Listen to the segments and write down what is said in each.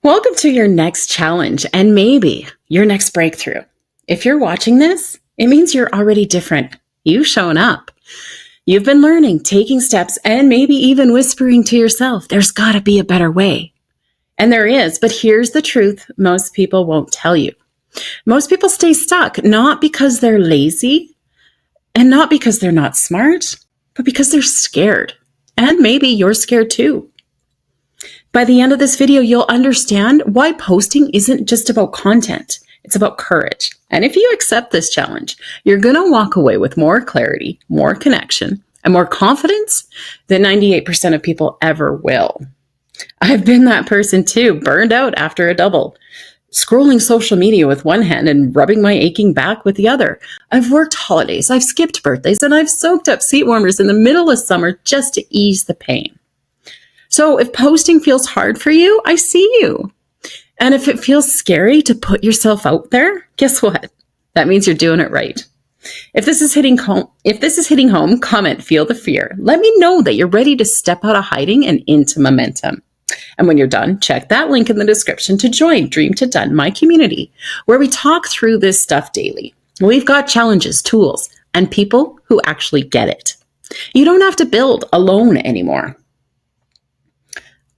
Welcome to your next challenge and maybe your next breakthrough. If you're watching this, it means you're already different. You've shown up. You've been learning, taking steps, and maybe even whispering to yourself, there's got to be a better way. And there is, but here's the truth most people won't tell you. Most people stay stuck, not because they're lazy and not because they're not smart, but because they're scared. And maybe you're scared too. By the end of this video, you'll understand why posting isn't just about content. It's about courage. And if you accept this challenge, you're going to walk away with more clarity, more connection, and more confidence than 98% of people ever will. I've been that person too, burned out after a double, scrolling social media with one hand and rubbing my aching back with the other. I've worked holidays, I've skipped birthdays, and I've soaked up seat warmers in the middle of summer just to ease the pain. So if posting feels hard for you, I see you. And if it feels scary to put yourself out there, guess what? That means you're doing it right. If this is hitting home, comment, feel the fear. Let me know that you're ready to step out of hiding and into momentum. And when you're done, check that link in the description to join Dream to Done, my community, where we talk through this stuff daily. We've got challenges, tools, and people who actually get it. You don't have to build alone anymore.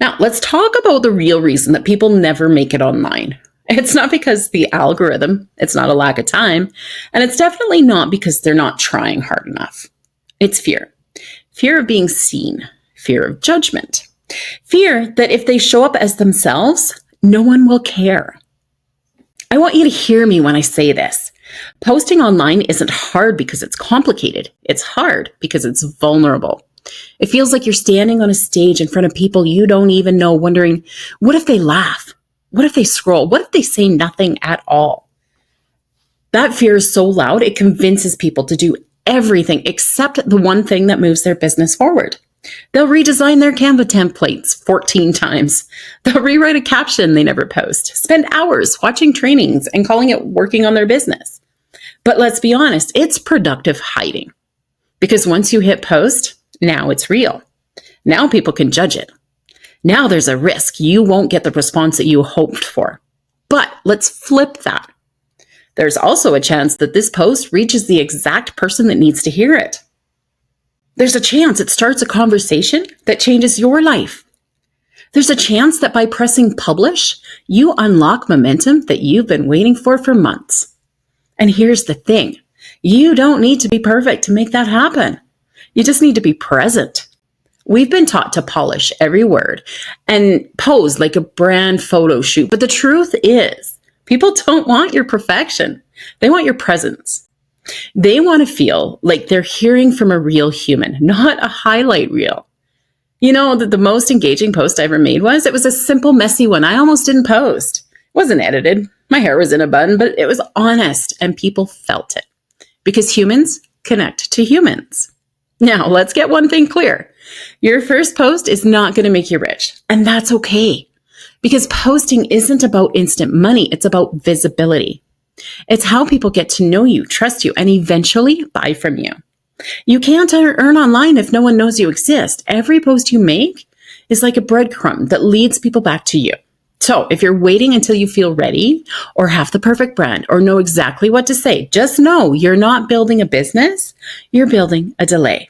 Now, let's talk about the real reason that people never make it online. It's not because the algorithm, it's not a lack of time, and it's definitely not because they're not trying hard enough. It's fear. Fear of being seen, fear of judgment, fear that if they show up as themselves, no one will care. I want you to hear me when I say this. Posting online isn't hard because it's complicated. It's hard because it's vulnerable. It feels like you're standing on a stage in front of people you don't even know, wondering, what if they laugh? What if they scroll? What if they say nothing at all? That fear is so loud, it convinces people to do everything except the one thing that moves their business forward. They'll redesign their Canva templates 14 times. They'll rewrite a caption they never post, spend hours watching trainings and calling it working on their business. But let's be honest, it's productive hiding. Because once you hit post, now it's real. Now people can judge it. Now there's a risk you won't get the response that you hoped for. But let's flip that. There's also a chance that this post reaches the exact person that needs to hear it. There's a chance it starts a conversation that changes your life. There's a chance that by pressing publish, you unlock momentum that you've been waiting for months. And here's the thing. You don't need to be perfect to make that happen. You just need to be present. We've been taught to polish every word and pose like a brand photo shoot. But the truth is, people don't want your perfection. They want your presence. They want to feel like they're hearing from a real human, not a highlight reel. You know, the most engaging post I ever made it was a simple, messy one. I almost didn't post. It wasn't edited. My hair was in a bun, but it was honest and people felt it because humans connect to humans. Now, let's get one thing clear. Your first post is not going to make you rich, and that's okay. Because posting isn't about instant money, it's about visibility. It's how people get to know you, trust you, and eventually buy from you. You can't earn online if no one knows you exist. Every post you make is like a breadcrumb that leads people back to you. So if you're waiting until you feel ready or have the perfect brand or know exactly what to say, just know you're not building a business, you're building a delay.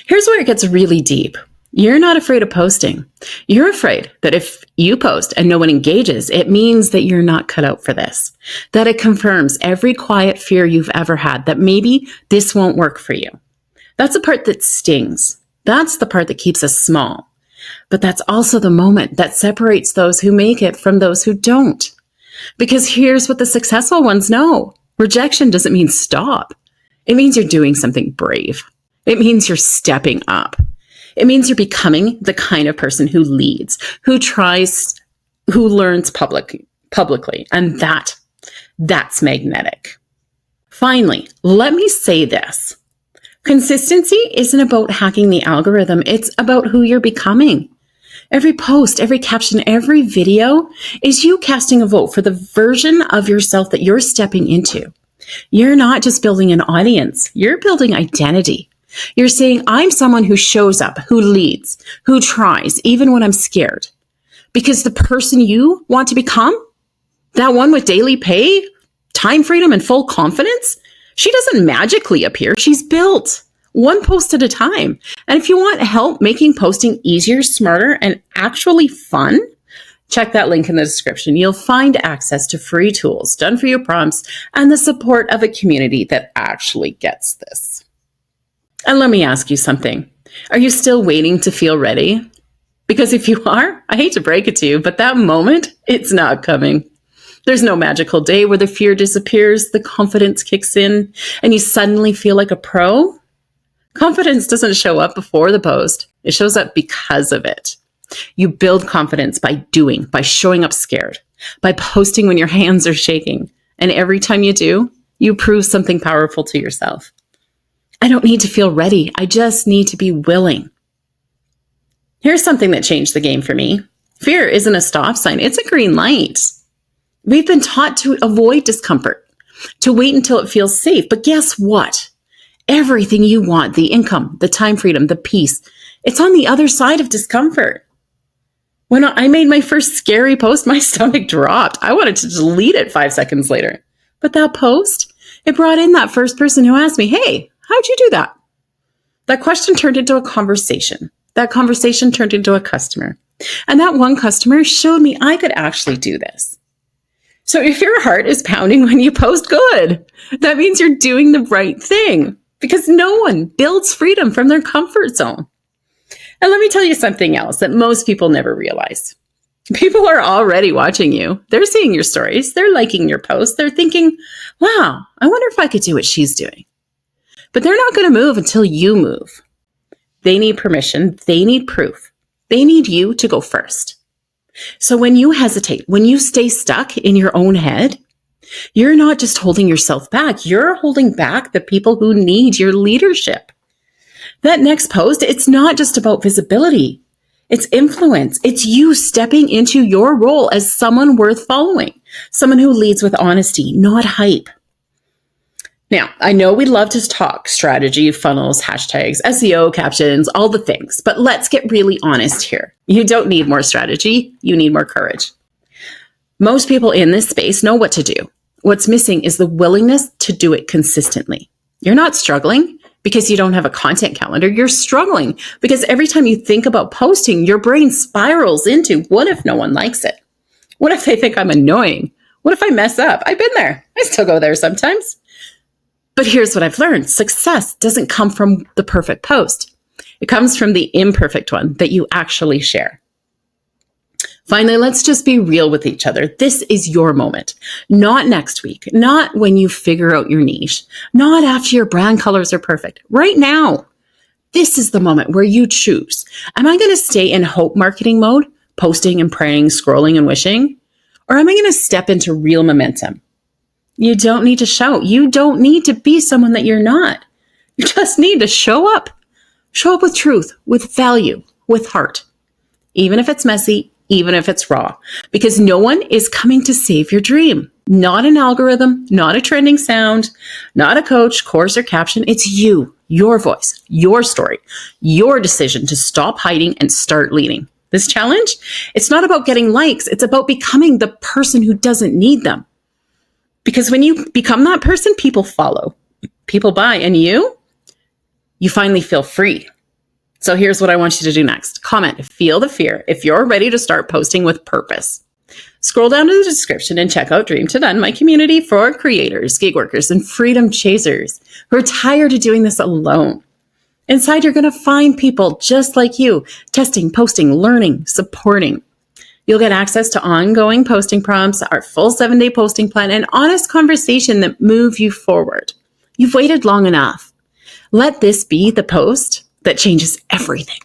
Here's where it gets really deep. You're not afraid of posting. You're afraid that if you post and no one engages, it means that you're not cut out for this, that it confirms every quiet fear you've ever had that maybe this won't work for you. That's the part that stings. That's the part that keeps us small. But that's also the moment that separates those who make it from those who don't. Because here's what the successful ones know. Rejection doesn't mean stop. It means you're doing something brave. It means you're stepping up. It means you're becoming the kind of person who leads, who tries, who learns publicly. And that's magnetic. Finally, let me say this. Consistency isn't about hacking the algorithm. It's about who you're becoming. Every post, every caption, every video is you casting a vote for the version of yourself that you're stepping into. You're not just building an audience. You're building identity. You're saying, I'm someone who shows up, who leads, who tries, even when I'm scared. Because the person you want to become, that one with daily pay, time freedom, and full confidence, she doesn't magically appear. She's built one post at a time. And if you want help making posting easier, smarter, and actually fun, check that link in the description. You'll find access to free tools, done for you prompts, and the support of a community that actually gets this. And let me ask you something. Are you still waiting to feel ready? Because if you are, I hate to break it to you, but that moment, it's not coming. There's no magical day where the fear disappears, the confidence kicks in, and you suddenly feel like a pro. Confidence doesn't show up before the post. It shows up because of it. You build confidence by doing, by showing up scared, by posting when your hands are shaking. And every time you do, you prove something powerful to yourself. I don't need to feel ready. I just need to be willing. Here's something that changed the game for me. Fear isn't a stop sign. It's a green light. We've been taught to avoid discomfort, to wait until it feels safe. But guess what? Everything you want, the income, the time freedom, the peace, it's on the other side of discomfort. When I made my first scary post, my stomach dropped. I wanted to delete it 5 seconds later. But that post, it brought in that first person who asked me, hey, how'd you do that? That question turned into a conversation. That conversation turned into a customer. And that one customer showed me I could actually do this. So if your heart is pounding when you post, good. That means you're doing the right thing, because no one builds freedom from their comfort zone. And let me tell you something else that most people never realize. People are already watching you. They're seeing your stories. They're liking your posts. They're thinking, wow, I wonder if I could do what she's doing. But they're not going to move until you move. They need permission. They need proof. They need you to go first. So when you hesitate, when you stay stuck in your own head, you're not just holding yourself back. You're holding back the people who need your leadership. That next post, it's not just about visibility. It's influence. It's you stepping into your role as someone worth following, someone who leads with honesty, not hype. Now, I know we love to talk strategy, funnels, hashtags, SEO, captions, all the things, but let's get really honest here. You don't need more strategy. You need more courage. Most people in this space know what to do. What's missing is the willingness to do it consistently. You're not struggling because you don't have a content calendar. You're struggling because every time you think about posting, your brain spirals into, what if no one likes it? What if they think I'm annoying? What if I mess up? I've been there. I still go there sometimes. But here's what I've learned. Success doesn't come from the perfect post. It comes from the imperfect one that you actually share. Finally, let's just be real with each other. This is your moment, not next week, not when you figure out your niche, not after your brand colors are perfect. Right now, this is the moment where you choose. Am I going to stay in hope marketing mode, posting and praying, scrolling and wishing? Or am I going to step into real momentum? You don't need to shout. You don't need to be someone that you're not. You just need to show up. Show up with truth, with value, with heart. Even if it's messy, even if it's raw. Because no one is coming to save your dream. Not an algorithm, not a trending sound, not a coach, course, or caption. It's you, your voice, your story, your decision to stop hiding and start leading. This challenge, it's not about getting likes. It's about becoming the person who doesn't need them. Because when you become that person, people follow, people buy, and you finally feel free. So here's what I want you to do next. Comment, feel the fear if you're ready to start posting with purpose. Scroll down to the description and check out Dream to Done, my community for creators, gig workers, and freedom chasers who are tired of doing this alone. Inside, you're going to find people just like you, testing, posting, learning, supporting. You'll get access to ongoing posting prompts, our full 7-day posting plan, and honest conversation that move you forward. You've waited long enough. Let this be the post that changes everything.